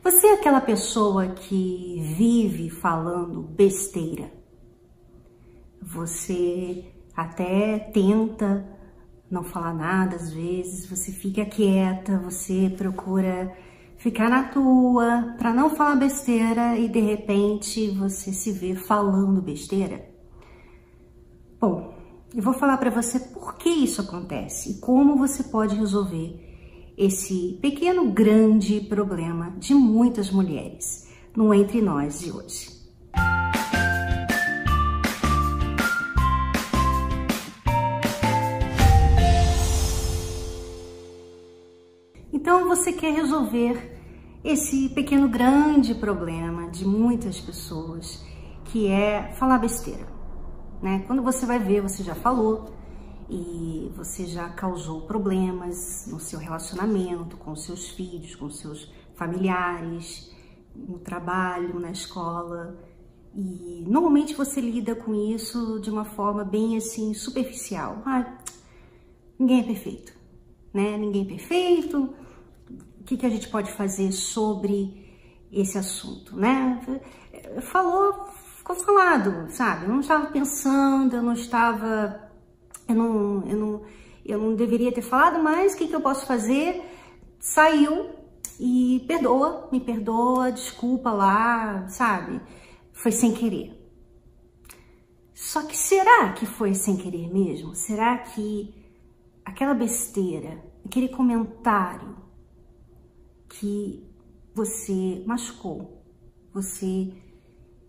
Você é aquela pessoa que vive falando besteira. Você até tenta não falar nada às vezes, você fica quieta, você procura ficar na tua para não falar besteira e de repente você se vê falando besteira. Bom, eu vou falar para você por que isso acontece e como você pode resolver esse pequeno grande problema de muitas mulheres no Entre Nós de hoje. Então você quer resolver esse pequeno grande problema de muitas pessoas, que é falar besteira, né? Quando você vai ver, você já falou e você já causou problemas no seu relacionamento, com seus filhos, com seus familiares, no trabalho, na escola. E normalmente você lida com isso de uma forma bem assim superficial. Ninguém é perfeito, né? Ninguém é perfeito. O que a gente pode fazer sobre esse assunto, né? Ficou falado, sabe? Eu não estava pensando, eu não deveria ter falado, mas o que eu posso fazer? Saiu e me perdoa, desculpa lá, sabe? Foi sem querer. Só que será que foi sem querer mesmo? Será que aquela besteira, aquele comentário que você machucou, você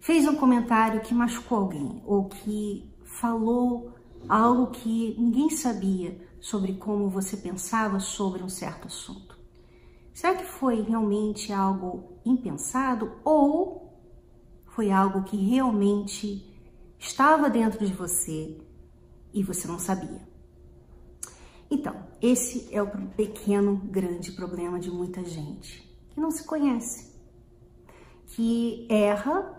fez um comentário que machucou alguém, ou que falou algo que ninguém sabia sobre como você pensava sobre um certo assunto. Será que foi realmente algo impensado ou foi algo que realmente estava dentro de você e você não sabia? Então, esse é o pequeno grande problema de muita gente que não se conhece, que erra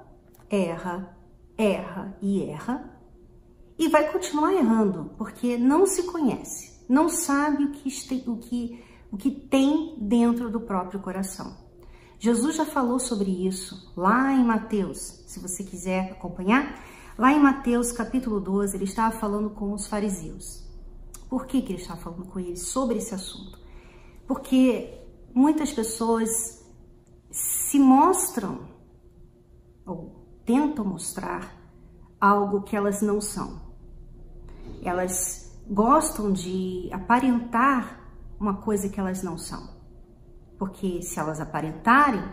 e vai continuar errando, porque não se conhece, não sabe o que tem dentro do próprio coração. Jesus já falou sobre isso lá em Mateus, se você quiser acompanhar, lá em Mateus capítulo 12, ele estava falando com os fariseus. Por que ele estava falando com eles sobre esse assunto? Porque muitas pessoas se mostram ou tentam mostrar algo que elas não são. Elas gostam de aparentar uma coisa que elas não são. Porque se elas aparentarem,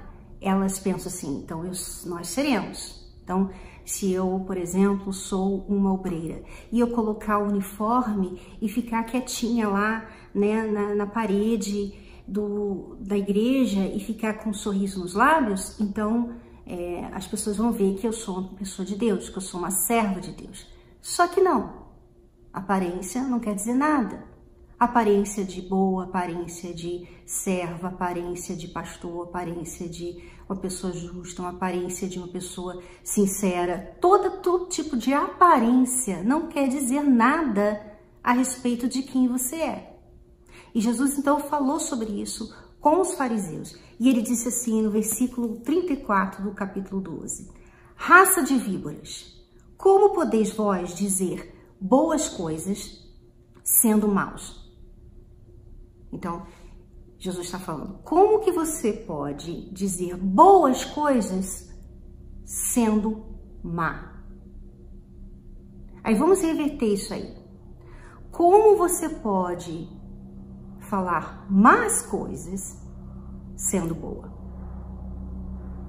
elas pensam assim, então nós seremos. Então, se eu, por exemplo, sou uma obreira e eu colocar o uniforme e ficar quietinha lá, né, na parede da igreja e ficar com um sorriso nos lábios, então as pessoas vão ver que eu sou uma pessoa de Deus, que eu sou uma serva de Deus. Só que não. Aparência não quer dizer nada. Aparência de boa, aparência de serva, aparência de pastor, aparência de uma pessoa justa, uma aparência de uma pessoa sincera. Todo tipo de aparência não quer dizer nada a respeito de quem você é. E Jesus então falou sobre isso com os fariseus. E ele disse assim no versículo 34 do capítulo 12. Raça de víboras, como podeis vós dizer boas coisas sendo maus? Então, Jesus está falando, como que você pode dizer boas coisas sendo má? Aí vamos reverter isso aí. Como você pode falar más coisas sendo boa?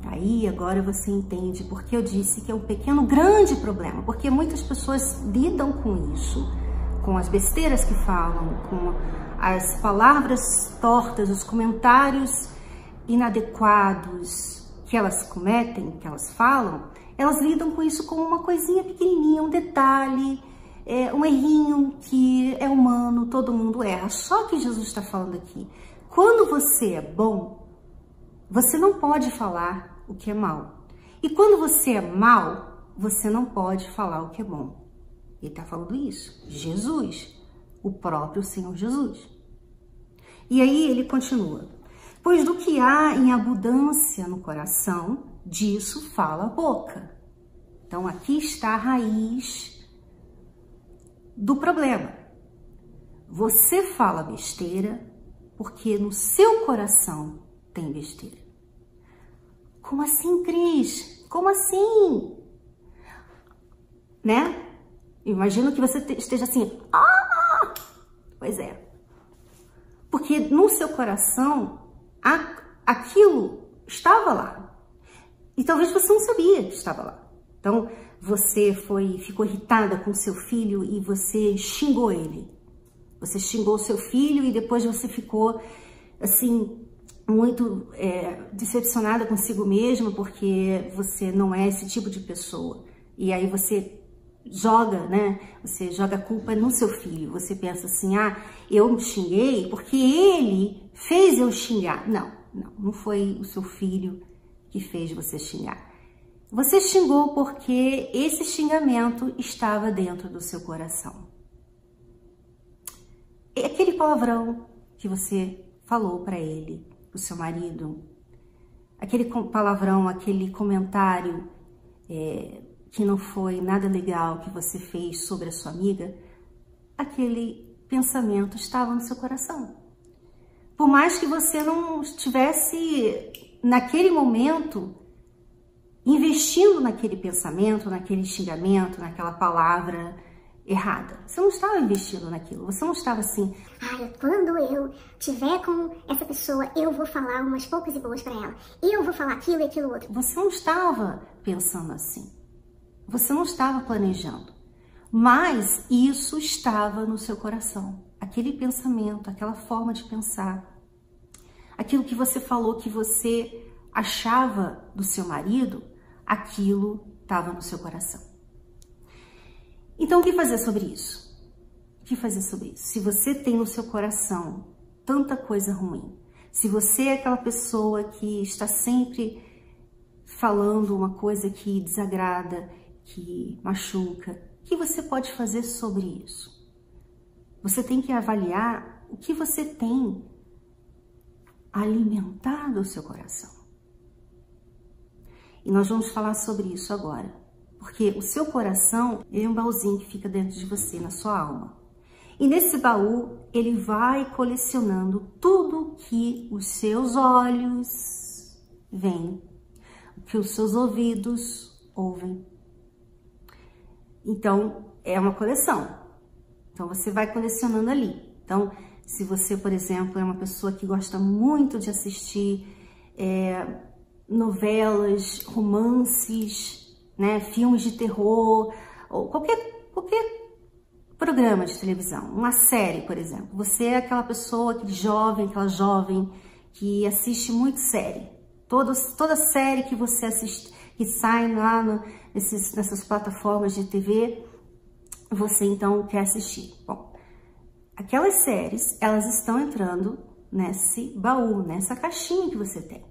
Aí agora você entende porque eu disse que é um pequeno grande problema, porque muitas pessoas lidam com isso, com as besteiras que falam, com as palavras tortas, os comentários inadequados que elas cometem, que elas falam, elas lidam com isso como uma coisinha pequenininha, um detalhe, um errinho que é humano, todo mundo erra. Só que Jesus está falando aqui, quando você é bom, você não pode falar o que é mal. E quando você é mal, você não pode falar o que é bom. Ele está falando isso, Jesus, o próprio Senhor Jesus. E aí ele continua. Pois do que há em abundância no coração, disso fala a boca. Então aqui está a raiz do problema. Você fala besteira porque no seu coração tem besteira. Como assim, Cris? Como assim? Né? Imagino que você esteja assim, pois é. Porque no seu coração, aquilo estava lá. E talvez você não sabia que estava lá. Então, você ficou irritada com seu filho e você xingou ele. Você xingou seu filho e depois você ficou, assim, muito decepcionada consigo mesma porque você não é esse tipo de pessoa. E aí você joga, né? Você joga a culpa no seu filho. Você pensa assim, eu xinguei porque ele fez eu xingar. Não foi o seu filho que fez você xingar. Você xingou porque esse xingamento estava dentro do seu coração. É aquele palavrão que você falou para ele, o seu marido, aquele palavrão, aquele comentário que não foi nada legal que você fez sobre a sua amiga, aquele pensamento estava no seu coração. Por mais que você não estivesse, naquele momento, investindo naquele pensamento, naquele xingamento, naquela palavra errada. Você não estava investindo naquilo, você não estava assim, quando eu tiver com essa pessoa, eu vou falar umas poucas e boas para ela. Eu vou falar aquilo e aquilo outro. Você não estava pensando assim. Você não estava planejando. Mas isso estava no seu coração. Aquele pensamento, aquela forma de pensar. Aquilo que você falou que você achava do seu marido, aquilo estava no seu coração. Então, o que fazer sobre isso? O que fazer sobre isso? Se você tem no seu coração tanta coisa ruim, se você é aquela pessoa que está sempre falando uma coisa que desagrada, que machuca, o que você pode fazer sobre isso? Você tem que avaliar o que você tem alimentado o seu coração. E nós vamos falar sobre isso agora. Porque o seu coração é um baúzinho que fica dentro de você, na sua alma. E nesse baú, ele vai colecionando tudo que os seus olhos veem, o que os seus ouvidos ouvem. Então, é uma coleção. Então, você vai colecionando ali. Então, se você, por exemplo, é uma pessoa que gosta muito de assistir novelas, romances, né, filmes de terror, ou qualquer programa de televisão, uma série, por exemplo. Você é aquela pessoa, aquela jovem que assiste muito série. Toda série que você assiste, que sai lá nessas plataformas de TV, você então quer assistir. Bom, aquelas séries, elas estão entrando nesse baú, nessa caixinha que você tem.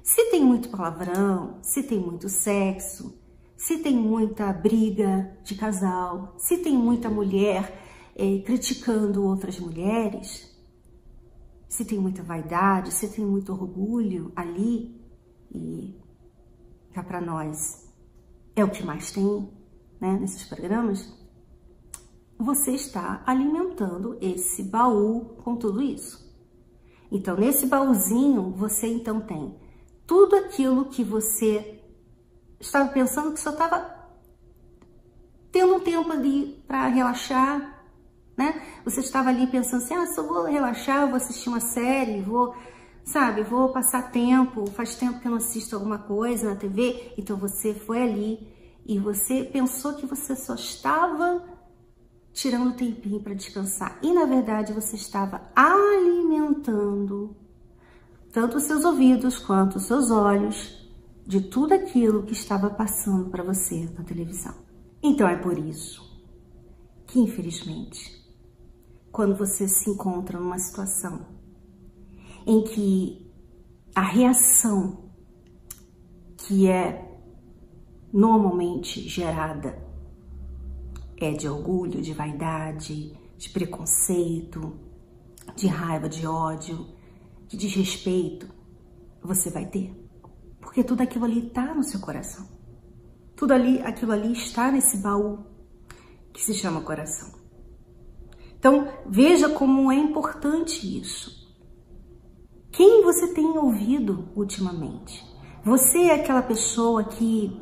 Se tem muito palavrão, se tem muito sexo, se tem muita briga de casal, se tem muita mulher criticando outras mulheres, se tem muita vaidade, se tem muito orgulho ali, e cá para nós é o que mais tem, né, nesses programas, você está alimentando esse baú com tudo isso. Então, nesse baúzinho, você então tem tudo aquilo que você estava pensando que só estava tendo um tempo ali para relaxar, né? Você estava ali pensando assim, só vou relaxar, vou assistir uma série, vou passar tempo, faz tempo que eu não assisto alguma coisa na TV. Então você foi ali e você pensou que você só estava tirando um tempinho para descansar. E na verdade você estava alimentando tanto os seus ouvidos quanto os seus olhos de tudo aquilo que estava passando para você na televisão. Então é por isso que, infelizmente, quando você se encontra numa situação em que a reação que é normalmente gerada é de orgulho, de vaidade, de preconceito, de raiva, de ódio, de desrespeito, você vai ter. Porque tudo aquilo ali está no seu coração. Aquilo ali está nesse baú que se chama coração. Então, veja como é importante isso. Quem você tem ouvido ultimamente? Você é aquela pessoa que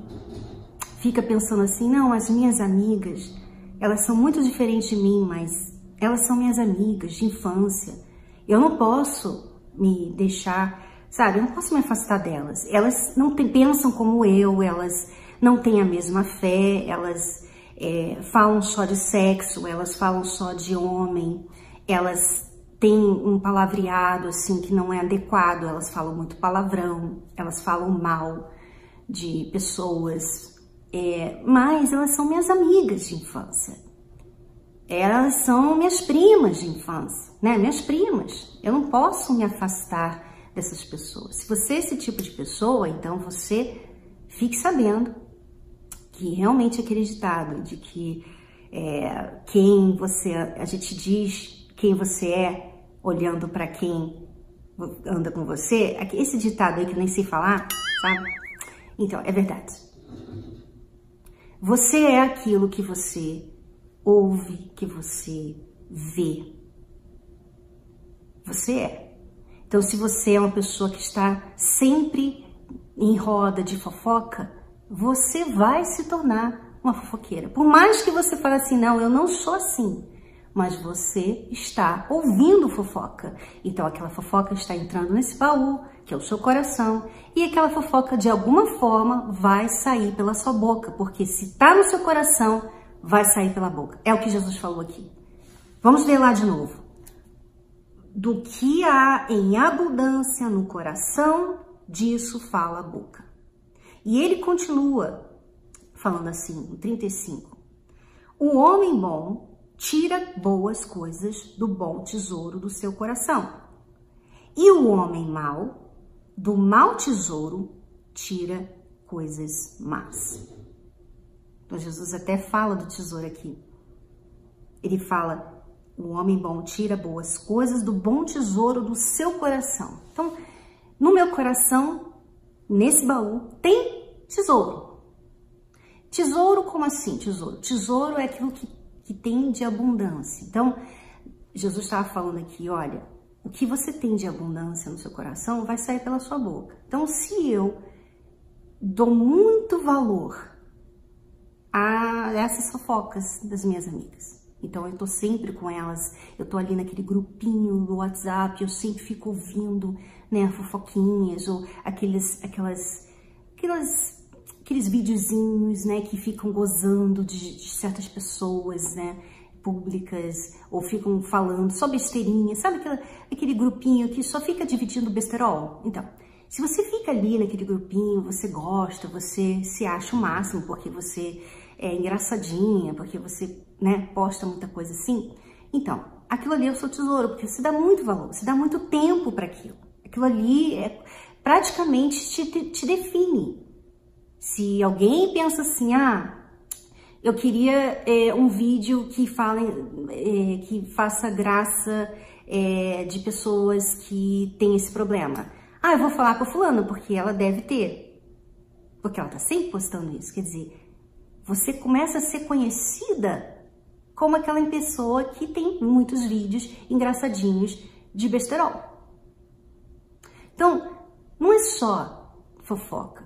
fica pensando assim, não, as minhas amigas, elas são muito diferentes de mim, mas elas são minhas amigas de infância. Eu não posso me deixar, sabe, eu não posso me afastar delas. Elas não pensam como eu, elas não têm a mesma fé, elas falam só de sexo, elas falam só de homem, elas têm um palavreado assim que não é adequado, elas falam muito palavrão, elas falam mal de pessoas, mas elas são minhas amigas de infância. Elas são minhas primas de infância, né? Minhas primas. Eu não posso me afastar dessas pessoas. Se você é esse tipo de pessoa, então você fique sabendo que realmente é aquele ditado de que a gente diz quem você é olhando para quem anda com você. Esse ditado aí que eu nem sei falar, sabe? Então, é verdade. Você é aquilo que você ouve, que você vê. Você é. Então, se você é uma pessoa que está sempre em roda de fofoca, você vai se tornar uma fofoqueira. Por mais que você fale assim, não, eu não sou assim, mas você está ouvindo fofoca. Então, aquela fofoca está entrando nesse baú, que é o seu coração, e aquela fofoca, de alguma forma, vai sair pela sua boca, porque se está no seu coração, vai sair pela boca. É o que Jesus falou aqui. Vamos ler lá de novo. Do que há em abundância no coração, disso fala a boca. E ele continua falando assim, no 35. O homem bom tira boas coisas do bom tesouro do seu coração. E o homem mau, do mau tesouro, tira coisas más. Então, Jesus até fala do tesouro aqui. Ele fala, o homem bom tira boas coisas do bom tesouro do seu coração. Então, no meu coração, nesse baú, tem tesouro. Tesouro, como assim tesouro? Tesouro é aquilo que tem de abundância. Então, Jesus estava falando aqui, olha, o que você tem de abundância no seu coração vai sair pela sua boca. Então, se eu dou muito valor a essas fofocas das minhas amigas, então eu tô sempre com elas, eu tô ali naquele grupinho do WhatsApp, eu sempre fico ouvindo, né, fofoquinhas, ou aqueles videozinhos, né, que ficam gozando de certas pessoas, né, públicas, ou ficam falando só besteirinha, sabe aquele grupinho que só fica dividindo besterol? Então, se você fica ali naquele grupinho, você gosta, você se acha o máximo, porque você é engraçadinha, porque você, né, posta muita coisa assim, então, aquilo ali é o seu tesouro, porque você dá muito valor, você dá muito tempo para aquilo. Aquilo ali praticamente te define. Se alguém pensa assim, eu queria um vídeo que que faça graça de pessoas que têm esse problema. Eu vou falar com a fulana, porque ela deve ter. Porque ela tá sempre postando isso. Quer dizer, você começa a ser conhecida como aquela pessoa que tem muitos vídeos engraçadinhos de besterol. Então, não é só fofoca.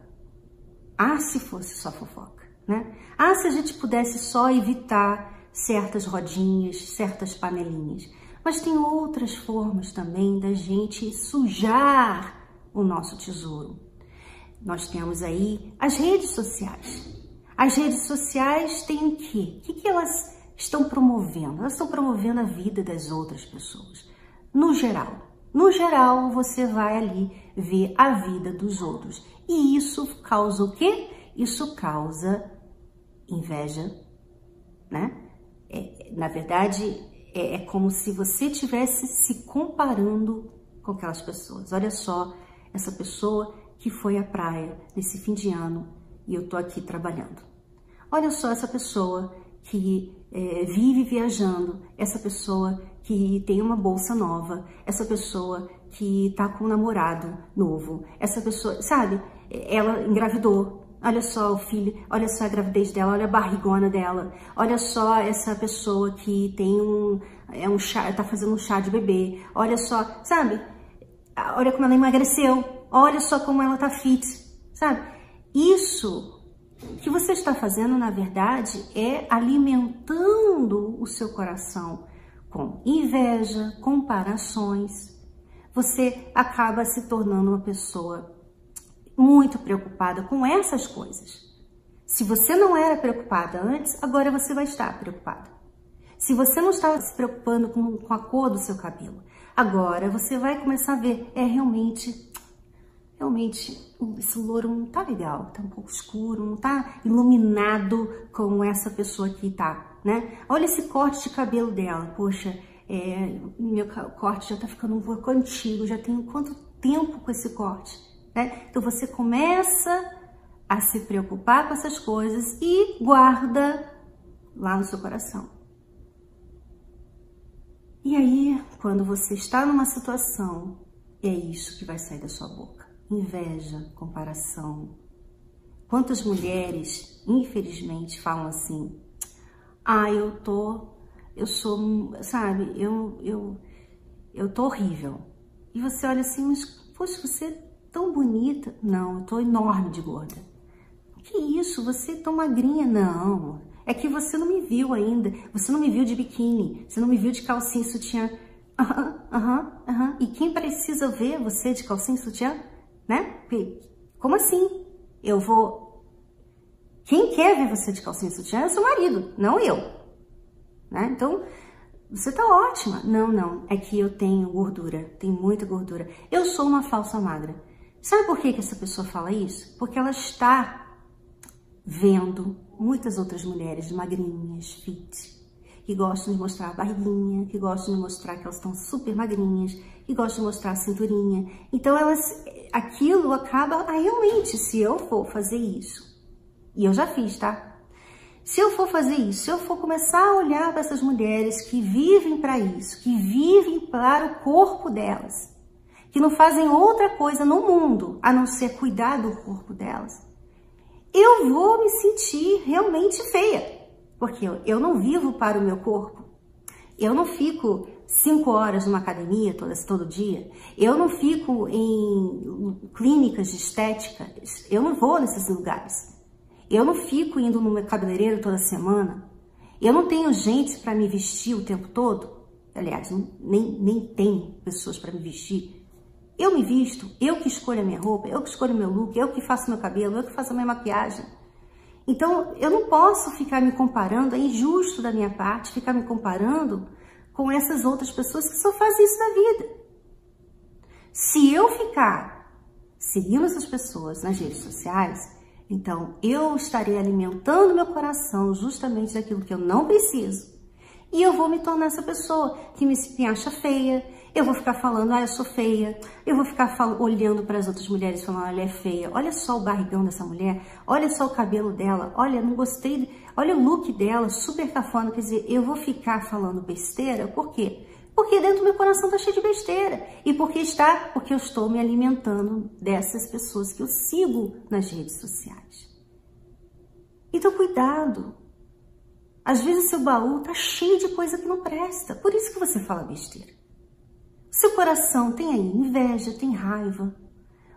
Se fosse só fofoca, né? Se a gente pudesse só evitar certas rodinhas, certas panelinhas. Mas tem outras formas também da gente sujar o nosso tesouro. Nós temos aí as redes sociais. As redes sociais têm o quê? O que elas estão promovendo? Elas estão promovendo a vida das outras pessoas. No geral. No geral, você vai ali ver a vida dos outros. E isso causa o quê? Isso causa inveja, né? Na verdade, é como se você estivesse se comparando com aquelas pessoas. Olha só, essa pessoa que foi à praia nesse fim de ano e eu tô aqui trabalhando. Olha só essa pessoa que vive viajando, essa pessoa que tem uma bolsa nova, essa pessoa que tá com um namorado novo. Essa pessoa, sabe, ela engravidou. Olha só o filho, olha só a gravidez dela, olha a barrigona dela. Olha só essa pessoa que tem tá fazendo um chá de bebê. Olha só, sabe? Olha como ela emagreceu. Olha só como ela tá fit, sabe? Isso que você está fazendo, na verdade, é alimentando o seu coração com inveja, comparações. Você acaba se tornando uma pessoa muito preocupada com essas coisas. Se você não era preocupada antes, agora você vai estar preocupada. Se você não estava se preocupando com a cor do seu cabelo, agora você vai começar a ver, realmente, esse louro não tá legal, tá um pouco escuro, não tá iluminado como essa pessoa aqui tá, né? Olha esse corte de cabelo dela, poxa, meu corte já tá ficando um pouco antigo, já tenho quanto tempo com esse corte? Né? Então você começa a se preocupar com essas coisas e guarda lá no seu coração. E aí, quando você está numa situação, é isso que vai sair da sua boca. Inveja, comparação. Quantas mulheres, infelizmente, falam assim: eu sou, sabe, eu tô horrível. E você olha assim, mas, poxa, você tão bonita. Não, eu tô enorme de gorda. Que isso? Você é tão magrinha? Não. É que você não me viu ainda. Você não me viu de biquíni. Você não me viu de calcinha e sutiã. E quem precisa ver você de calcinha e sutiã? Né? Como assim? Quem quer ver você de calcinha e sutiã é seu marido, não eu. Né? Então, você tá ótima. Não. É que eu tenho gordura. Tenho muita gordura. Eu sou uma falsa magra. Sabe por que essa pessoa fala isso? Porque ela está vendo muitas outras mulheres magrinhas, fit, que gostam de mostrar a barriguinha, que gostam de mostrar que elas estão super magrinhas, que gostam de mostrar a cinturinha. Então, aquilo acaba, realmente, se eu for fazer isso, e eu já fiz, tá? Se eu for fazer isso, se eu for começar a olhar para essas mulheres que vivem para isso, que vivem para o corpo delas, que não fazem outra coisa no mundo a não ser cuidar do corpo delas, eu vou me sentir realmente feia, porque eu não vivo para o meu corpo. Eu não fico 5 horas numa academia todo dia, eu não fico em clínicas de estética, eu não vou nesses lugares, eu não fico indo no meu cabeleireiro toda semana, eu não tenho gente para me vestir o tempo todo, aliás, nem tem pessoas para me vestir. Eu me visto, eu que escolho a minha roupa, eu que escolho o meu look, eu que faço meu cabelo, eu que faço a minha maquiagem. Então, eu não posso ficar me comparando, é injusto da minha parte ficar me comparando com essas outras pessoas que só fazem isso na vida. Se eu ficar seguindo essas pessoas nas redes sociais, então eu estarei alimentando meu coração justamente daquilo que eu não preciso. E eu vou me tornar essa pessoa que me acha feia, eu vou ficar falando, eu sou feia, eu vou ficar olhando para as outras mulheres falando, ela é feia, olha só o barrigão dessa mulher, olha só o cabelo dela, olha, não gostei, olha o look dela, super cafona, quer dizer, eu vou ficar falando besteira, por quê? Porque dentro do meu coração tá cheio de besteira, e porque eu estou me alimentando dessas pessoas que eu sigo nas redes sociais. Então, cuidado. Às vezes seu baú tá cheio de coisa que não presta, por isso que você fala besteira. Seu coração tem aí inveja, tem raiva.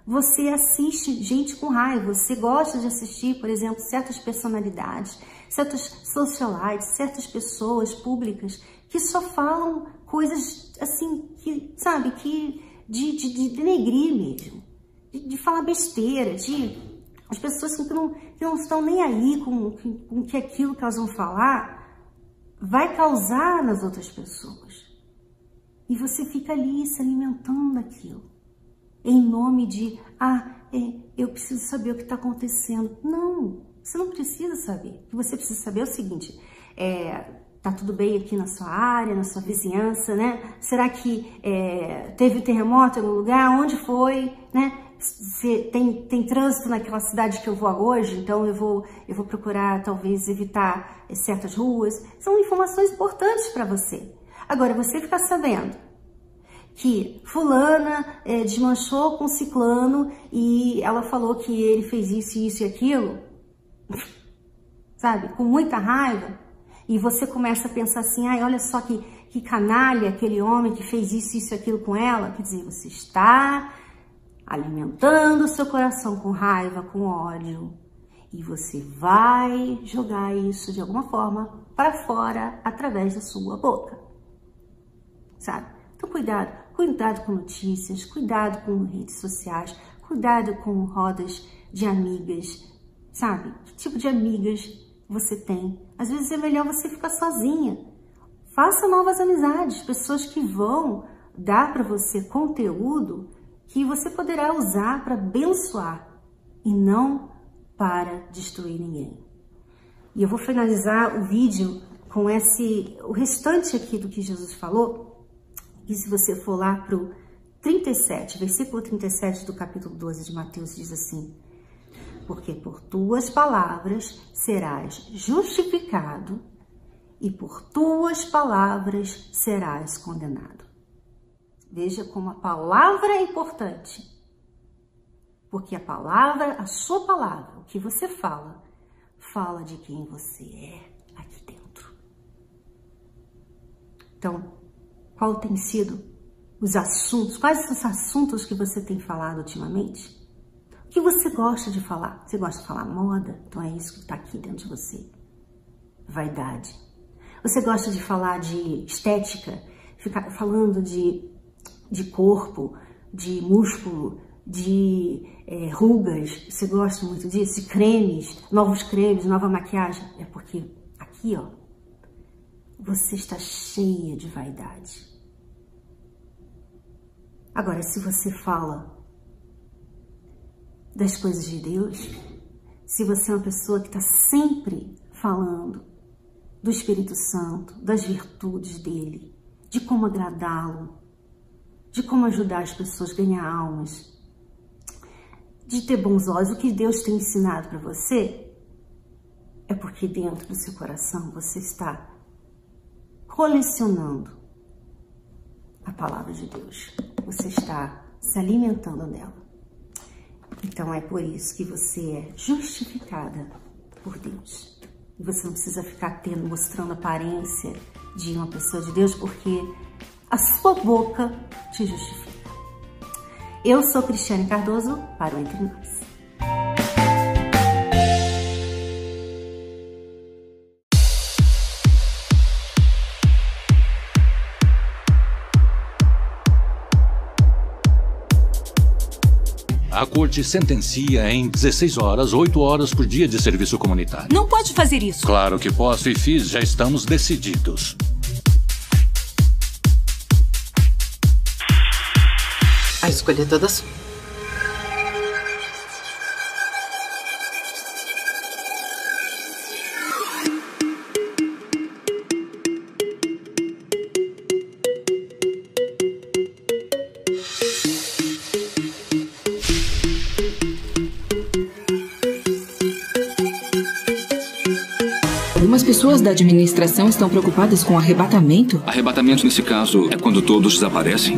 Você assiste gente com raiva, você gosta de assistir, por exemplo, certas personalidades, certas socialites, certas pessoas públicas que só falam coisas assim, que, sabe, que de denegrir mesmo, de falar besteira, as pessoas que não estão nem aí com que aquilo que elas vão falar vai causar nas outras pessoas. E você fica ali se alimentando daquilo. Em nome de, eu preciso saber o que está acontecendo. Não, você não precisa saber. O que você precisa saber é o seguinte, tá tudo bem aqui na sua área, na sua vizinhança, né? Será que teve terremoto em algum lugar? Onde foi, né? Se tem trânsito naquela cidade que eu vou hoje, então eu vou procurar talvez evitar certas ruas. São informações importantes para você. Agora, você ficar sabendo que fulana desmanchou com ciclano e ela falou que ele fez isso, isso e aquilo, sabe, com muita raiva, e você começa a pensar assim, ai, olha só que canalha aquele homem que fez isso, isso e aquilo com ela. Quer dizer, você está alimentando o seu coração com raiva, com ódio, e você vai jogar isso de alguma forma para fora através da sua boca, sabe? Então cuidado com notícias, cuidado com redes sociais, cuidado com rodas de amigas, sabe? Que tipo de amigas você tem? Às vezes é melhor você ficar sozinha. Faça novas amizades, pessoas que vão dar para você conteúdo que você poderá usar para abençoar e não para destruir ninguém. E eu vou finalizar o vídeo com o restante aqui do que Jesus falou. E se você for lá para o 37, versículo 37 do capítulo 12 de Mateus, diz assim: porque por tuas palavras serás justificado e por tuas palavras serás condenado. Veja como a palavra é importante, porque a sua palavra, o que você fala de quem você é aqui dentro. Então, qual tem sido os assuntos, quais os assuntos que você tem falado ultimamente? O que você gosta de falar? Você gosta de falar moda? Então é isso que está aqui dentro de você. Vaidade. Você gosta de falar de estética? Ficar falando de corpo, de músculo, de rugas? Você gosta muito disso? De cremes, novos cremes, nova maquiagem? É porque aqui, ó, você está cheia de vaidade. Agora, se você fala das coisas de Deus, se você é uma pessoa que está sempre falando do Espírito Santo, das virtudes dele, de como agradá-lo, de como ajudar as pessoas a ganhar almas, de ter bons olhos, o que Deus tem ensinado para você, é porque dentro do seu coração você está colecionando a palavra de Deus. Você está se alimentando dela. Então é por isso que você é justificada por Deus. E você não precisa ficar mostrando aparência de uma pessoa de Deus, porque a sua boca te justifica. Eu sou Cristiane Cardoso para o Entre Nós. A corte sentencia em 16 horas, 8 horas por dia de serviço comunitário. Não pode fazer isso. Claro que posso e fiz, já estamos decididos. A escolha é toda sua. Algumas pessoas da administração estão preocupadas com arrebatamento. Arrebatamento, nesse caso, é quando todos desaparecem.